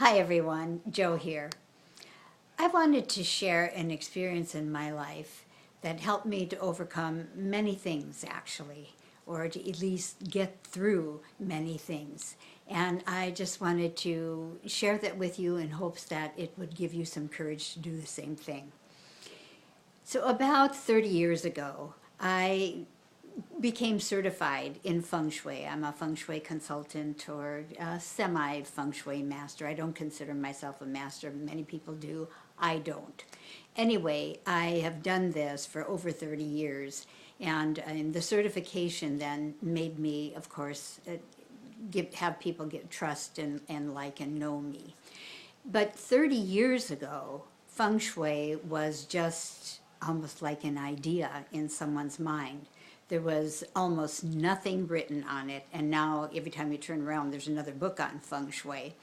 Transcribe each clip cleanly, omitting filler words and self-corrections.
Hi everyone, Joe here. I wanted to share an experience in my life that helped me to overcome many things actually, or to at least get through many things. And I just wanted to share that with you in hopes that it would give you some courage to do the same thing. So about 30 years ago, I became certified in feng shui. I'm a feng shui consultant or a semi feng shui master. I don't consider myself a master. Many people do. I don't. Anyway, I have done this for over 30 years, and the certification then made me, of course, have people get trust and like and know me. But 30 years ago, feng shui was just almost like an idea in someone's mind. There was almost nothing written on it, and now every time you turn around, there's another book on feng shui.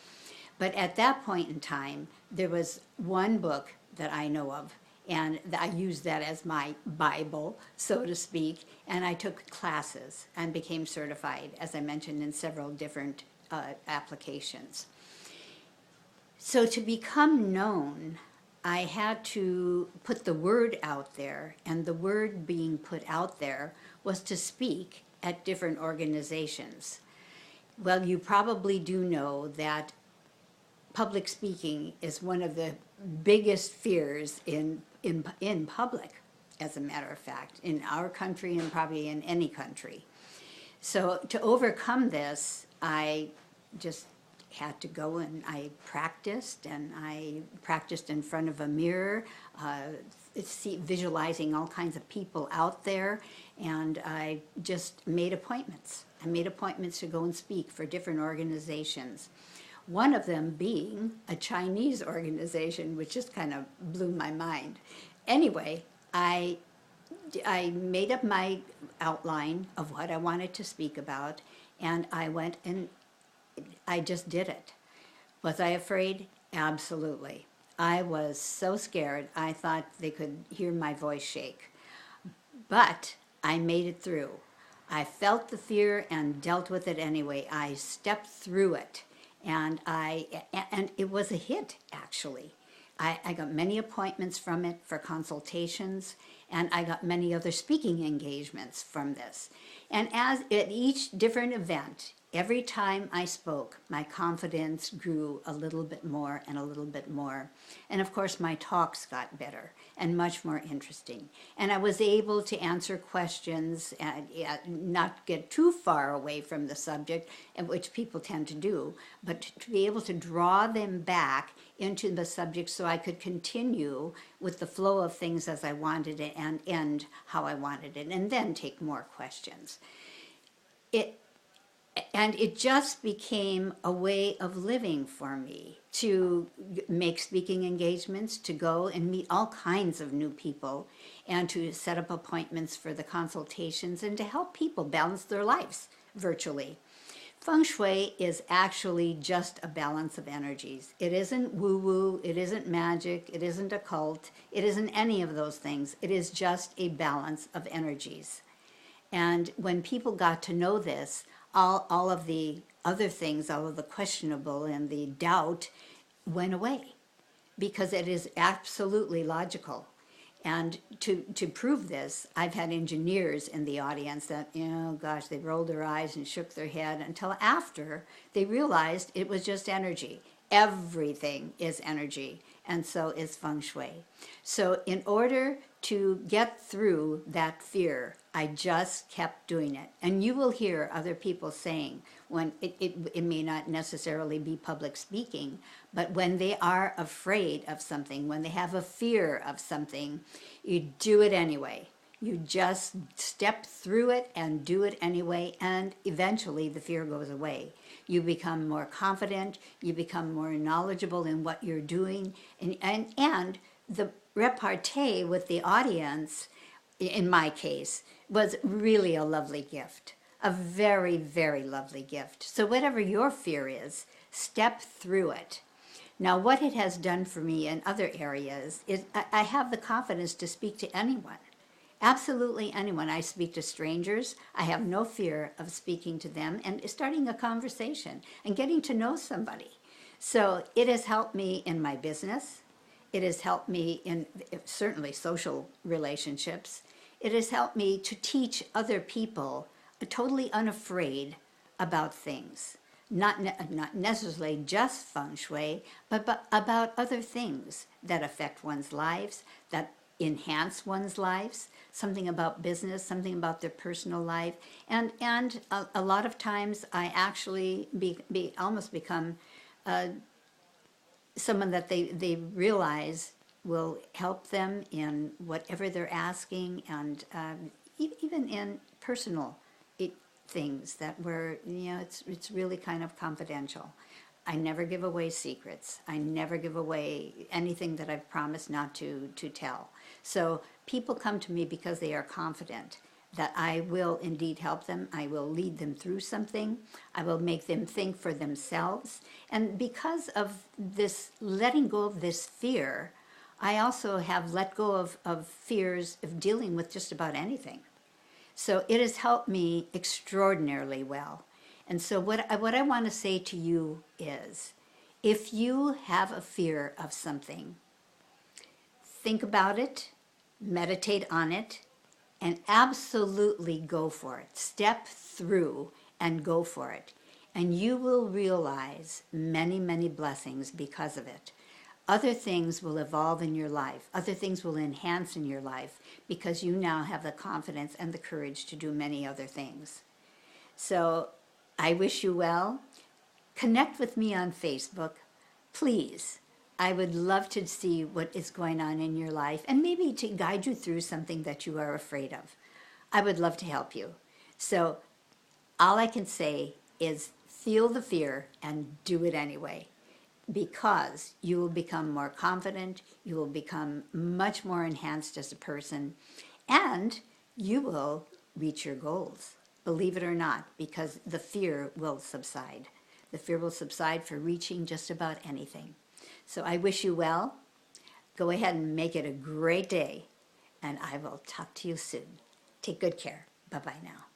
But at that point in time, there was one book that I know of, and I used that as my Bible, so to speak, and I took classes and became certified, as I mentioned, in several different applications. So to become known, I had to put the word out there, and the word being put out there was to speak at different organizations. Well, you probably do know that public speaking is one of the biggest fears in public, as a matter of fact, in our country and probably in any country. So to overcome this, I just had to go and I practiced in front of a mirror, visualizing all kinds of people out there, and I just made appointments. I made appointments to go and speak for different organizations. One of them being a Chinese organization, which just kind of blew my mind. Anyway, I made up my outline of what I wanted to speak about, and I went and I just did it. Was I afraid? Absolutely. I was so scared, I thought they could hear my voice shake. But I made it through. I felt the fear and dealt with it anyway. I stepped through it, and it was a hit, actually. I got many appointments from it for consultations, and I got many other speaking engagements from this. And as at each different event, every time I spoke, my confidence grew a little bit more and a little bit more. And of course, my talks got better and much more interesting. And I was able to answer questions and not get too far away from the subject, which people tend to do, but to be able to draw them back into the subject so I could continue with the flow of things as I wanted it and end how I wanted it, and then take more questions. It just became a way of living for me to make speaking engagements, to go and meet all kinds of new people, and to set up appointments for the consultations and to help people balance their lives virtually. Feng Shui is actually just a balance of energies. It isn't woo-woo, it isn't magic, it isn't occult, it isn't any of those things. It is just a balance of energies. And when people got to know this, all of the other things, all of the questionable and the doubt went away because it is absolutely logical. And to prove this, I've had engineers in the audience that, gosh, they rolled their eyes and shook their head until after they realized it was just energy. Everything is energy, and so is feng shui. So in order to get through that fear, I just kept doing it. And you will hear other people saying, when it may not necessarily be public speaking, but when they are afraid of something, when they have a fear of something, you do it anyway. You just step through it and do it anyway, and eventually the fear goes away. You become more confident, you become more knowledgeable in what you're doing, and the repartee with the audience, in my case, was really a lovely gift. A very, very lovely gift. So whatever your fear is, step through it. Now, what it has done for me in other areas is I have the confidence to speak to anyone. Absolutely anyone. I speak to strangers. I have no fear of speaking to them and starting a conversation and getting to know somebody. So it has helped me in my business. It has helped me in certainly social relationships. It has helped me to teach other people totally unafraid about things. Not necessarily just feng shui, but about other things that affect one's lives, that enhance one's lives, something about business, something about their personal life. And a lot of times I actually almost become someone that they realize will help them in whatever they're asking, and even in personal things that were, it's really kind of confidential. I never give away secrets. I never give away anything that I've promised not to tell. So people come to me because they are confident that I will indeed help them. I will lead them through something. I will make them think for themselves. And because of this letting go of this fear, I also have let go of fears of dealing with just about anything. So it has helped me extraordinarily well. And so what I want to say to you is, if you have a fear of something, think about it, meditate on it, and absolutely go for it. Step through and go for it. And you will realize many, many blessings because of it. Other things will evolve in your life. Other things will enhance in your life because you now have the confidence and the courage to do many other things. So I wish you well. Connect with me on Facebook, please. I would love to see what is going on in your life and maybe to guide you through something that you are afraid of. I would love to help you. So all I can say is feel the fear and do it anyway, because you will become more confident, you will become much more enhanced as a person, and you will reach your goals, believe it or not, because the fear will subside. The fear will subside for reaching just about anything. So I wish you well. Go ahead and make it a great day, and I will talk to you soon. Take good care. Bye-bye now.